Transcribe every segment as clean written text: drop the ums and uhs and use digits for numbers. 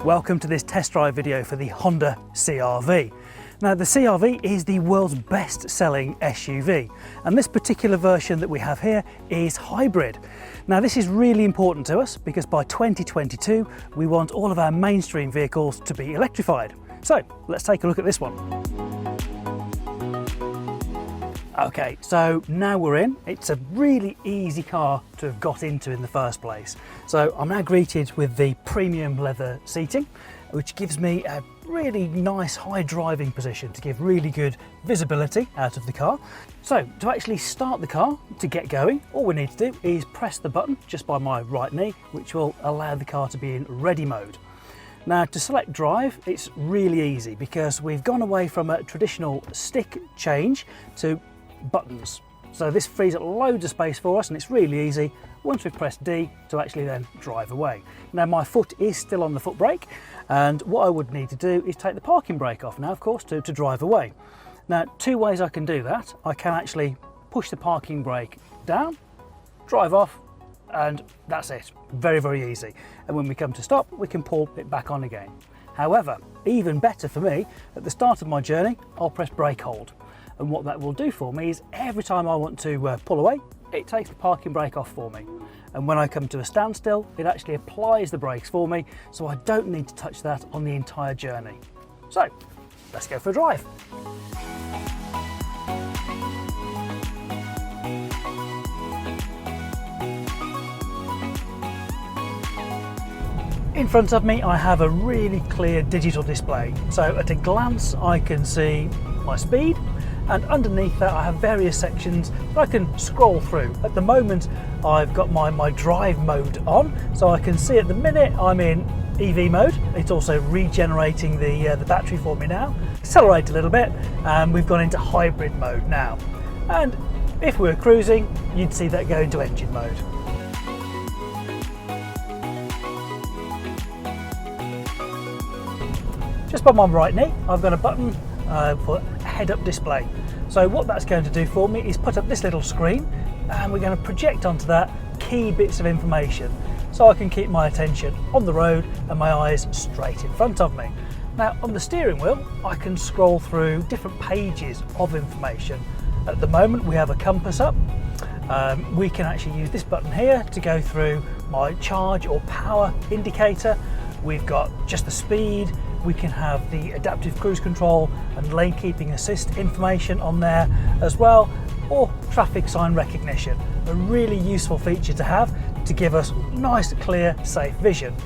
Welcome to this test drive video for the Honda CR-V. Now the CR-V is the world's best selling SUV, and this particular version that we have here is hybrid. Now this is really important to us because by 2022 we want all of our mainstream vehicles to be electrified. So let's take a look at this one. Okay, so now we're in. It's a really easy car to have got into in the first place. So I'm now greeted with the premium leather seating, which gives me a really nice high driving position to give really good visibility out of the car. So to actually start the car, to get going, all we need to do is press the button just by my right knee, which will allow the car to be in ready mode. Now to select drive, it's really easy because we've gone away from a traditional stick change to buttons. So this frees up loads of space for us and it's really easy once we've pressed D to actually then drive away. Now my foot is still on the foot brake, and what I would need to do is take the parking brake off now, of course, to drive away. Now two ways I can do that. I can actually push the parking brake down, drive off, and that's it. Very, very easy. And when we come to stop, we can pull it back on again. However, even better for me, at the start of my journey, I'll press brake hold. And what that will do for me is every time I want to pull away, it takes the parking brake off for me. And when I come to a standstill, it actually applies the brakes for me, so I don't need to touch that on the entire journey. So let's go for a drive. In front of me I have a really clear digital display, so at a glance I can see my speed, and underneath that I have various sections that I can scroll through. At the moment I've got my drive mode on, so I can see at the minute I'm in EV mode. It's also regenerating the battery for me now. Accelerate a little bit and we've gone into hybrid mode now, and if we were cruising you'd see that go into engine mode. Just by my right knee I've got a button for head-up display. So what that's going to do for me is put up this little screen, and we're going to project onto that key bits of information so I can keep my attention on the road and my eyes straight in front of me. Now on the steering wheel I can scroll through different pages of information. At the moment we have a compass up. We can actually use this button here to go through my charge or power indicator. We've got just the speed. We can have the adaptive cruise control and lane keeping assist information on there as well, or traffic sign recognition. A really useful feature to have to give us nice, clear, safe vision.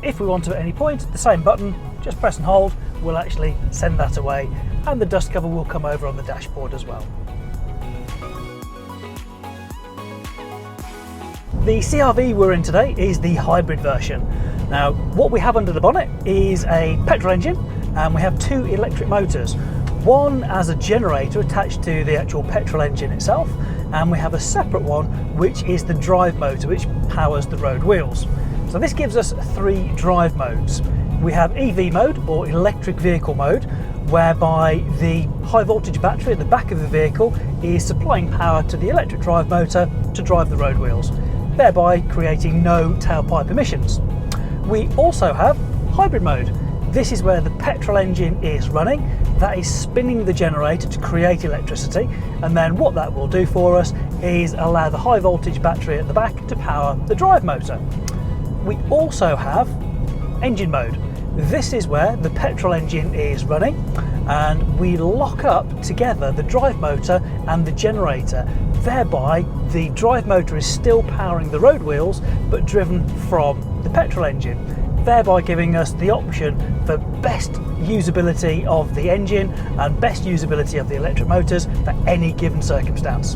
If we want to at any point, the same button, just press and hold, will actually send that away, and the dust cover will come over on the dashboard as well. The CR-V we're in today is the hybrid version. Now what we have under the bonnet is a petrol engine, and we have two electric motors. One as a generator attached to the actual petrol engine itself, and we have a separate one which is the drive motor which powers the road wheels. So this gives us three drive modes. We have EV mode, or electric vehicle mode, whereby the high voltage battery at the back of the vehicle is supplying power to the electric drive motor to drive the road wheels, thereby creating no tailpipe emissions. We also have hybrid mode. This is where the petrol engine is running, that is spinning the generator to create electricity, and then what that will do for us is allow the high voltage battery at the back to power the drive motor. We also have engine mode. This is where the petrol engine is running, and we lock up together the drive motor and the generator, thereby the drive motor is still powering the road wheels but driven from the petrol engine, thereby giving us the option for best usability of the engine and best usability of the electric motors for any given circumstance.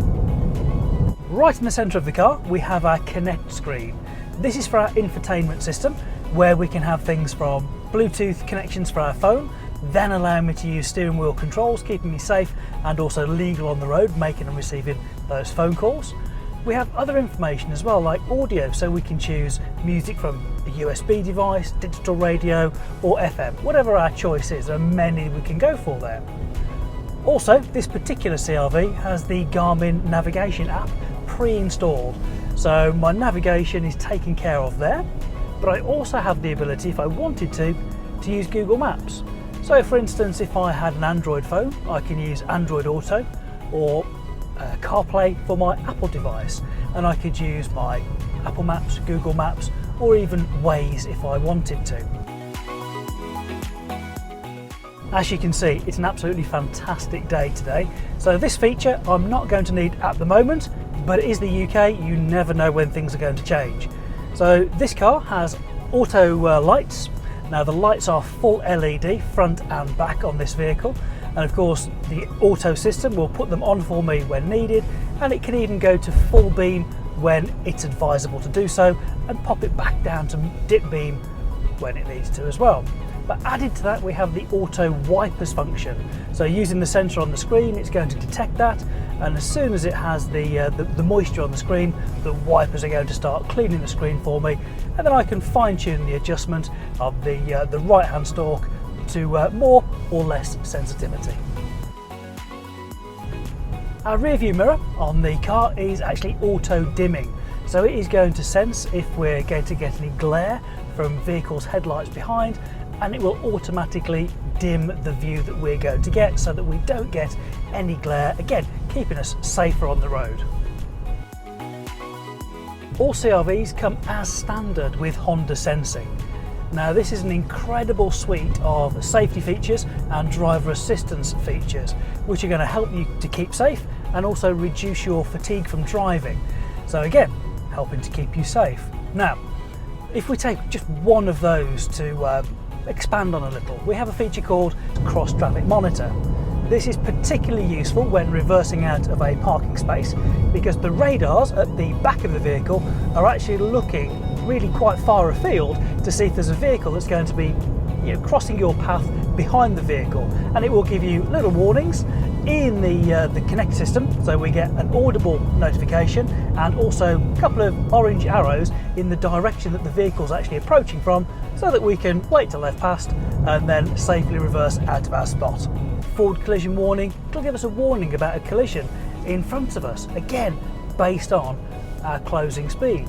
Right in the centre of the car we have our Connect screen. This is for our infotainment system, where we can have things from Bluetooth connections for our phone, then allowing me to use steering wheel controls, keeping me safe and also legal on the road, making and receiving those phone calls. We have other information as well, like audio, so we can choose music from a USB device, digital radio or FM, whatever our choice is. There are many we can go for there. Also, this particular CR-V has the Garmin navigation app pre-installed, so my navigation is taken care of there. but I also have the ability, if I wanted to use Google Maps. So for instance, if I had an Android phone, I can use Android Auto or CarPlay for my Apple device, and I could use my Apple Maps, Google Maps, or even Waze if I wanted to. As you can see, it's an absolutely fantastic day today. So this feature I'm not going to need at the moment, but it is the UK, you never know when things are going to change. So this car has auto lights. Now the lights are full LED front and back on this vehicle, and of course the auto system will put them on for me when needed, and it can even go to full beam when it's advisable to do so, and pop it back down to dip beam when it needs to as well. But added to that, we have the auto wipers function. So using the sensor on the screen, it's going to detect that, and as soon as it has the moisture on the screen, the wipers are going to start cleaning the screen for me, and then I can fine tune the adjustment of the right hand stalk to more or less sensitivity. Our rear view mirror on the car is actually auto dimming, so it is going to sense if we're going to get any glare from vehicles' headlights behind, and it will automatically dim the view that we're going to get so that we don't get any glare, again keeping us safer on the road. All CR-Vs come as standard with Honda sensing. Now this is an incredible suite of safety features and driver assistance features which are going to help you to keep safe and also reduce your fatigue from driving. So again, helping to keep you safe. Now, if we take just one of those to expand on a little, we have a feature called Cross Traffic Monitor. This is particularly useful when reversing out of a parking space because the radars at the back of the vehicle are actually looking really quite far afield to see if there's a vehicle that's going to be crossing your path behind the vehicle, and it will give you little warnings in the Connect system, so we get an audible notification and also a couple of orange arrows in the direction that the vehicle's actually approaching from, so that we can wait till they've passed and then safely reverse out of our spot. Forward collision warning, it'll give us a warning about a collision in front of us, again based on our closing speed.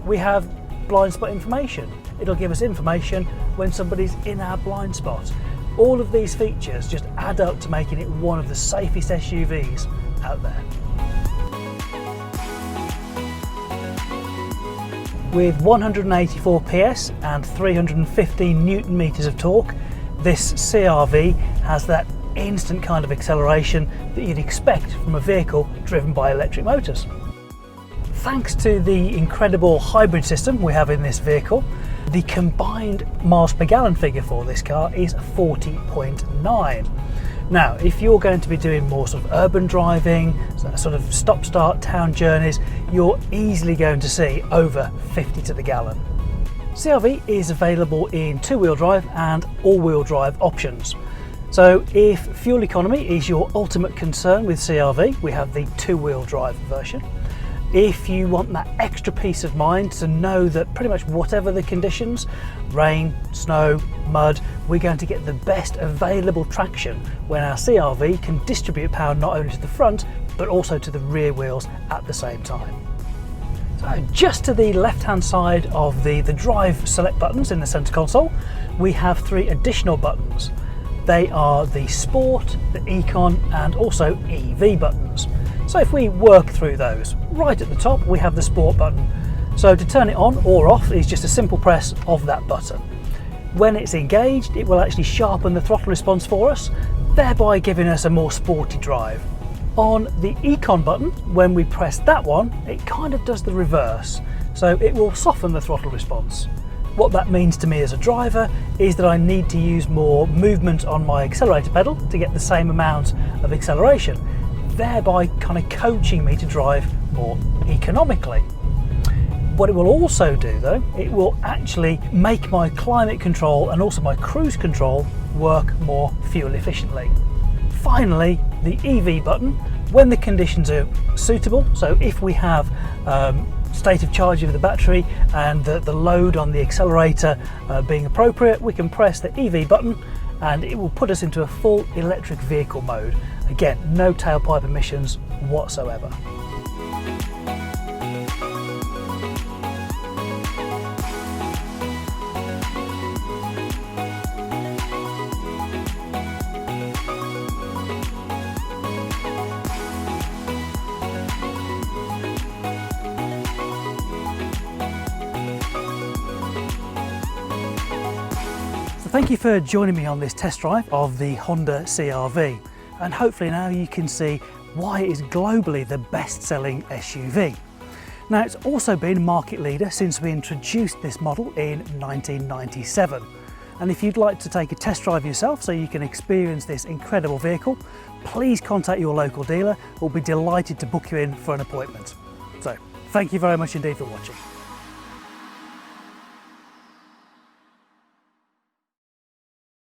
We have blind spot information. It'll give us information when somebody's in our blind spot. All of these features just add up to making it one of the safest SUVs out there. With 184 PS and 315 Newton meters of torque, this CR-V has that instant kind of acceleration that you'd expect from a vehicle driven by electric motors. Thanks to the incredible hybrid system we have in this vehicle, the combined miles per gallon figure for this car is 40.9. Now, if you're going to be doing more sort of urban driving, sort of stop-start town journeys, you're easily going to see over 50 to the gallon. CR-V is available in two-wheel drive and all-wheel drive options. So if fuel economy is your ultimate concern with CR-V, we have the two-wheel drive version. If you want that extra peace of mind to know that pretty much whatever the conditions, rain, snow, mud, we're going to get the best available traction when our CR-V can distribute power not only to the front but also to the rear wheels at the same time. So just to the left hand side of the drive select buttons in the centre console, we have three additional buttons. They are the Sport, the Econ and also EV buttons. So if we work through those, right at the top we have the Sport button. So to turn it on or off is just a simple press of that button. When it's engaged, it will actually sharpen the throttle response for us, thereby giving us a more sporty drive. On the Econ button, when we press that one, it kind of does the reverse. So it will soften the throttle response. What that means to me as a driver is that I need to use more movement on my accelerator pedal to get the same amount of acceleration, thereby kind of coaching me to drive more economically. What it will also do though, it will actually make my climate control and also my cruise control work more fuel efficiently. Finally, the EV button, when the conditions are suitable, so if we have state of charge of the battery and the load on the accelerator being appropriate, we can press the EV button and it will put us into a full electric vehicle mode. Again, no tailpipe emissions whatsoever. So thank you for joining me on this test drive of the Honda CR-V, and hopefully now you can see why it is globally the best-selling SUV. Now, it's also been market leader since we introduced this model in 1997. And if you'd like to take a test drive yourself so you can experience this incredible vehicle, please contact your local dealer. We'll be delighted to book you in for an appointment. So, thank you very much indeed for watching.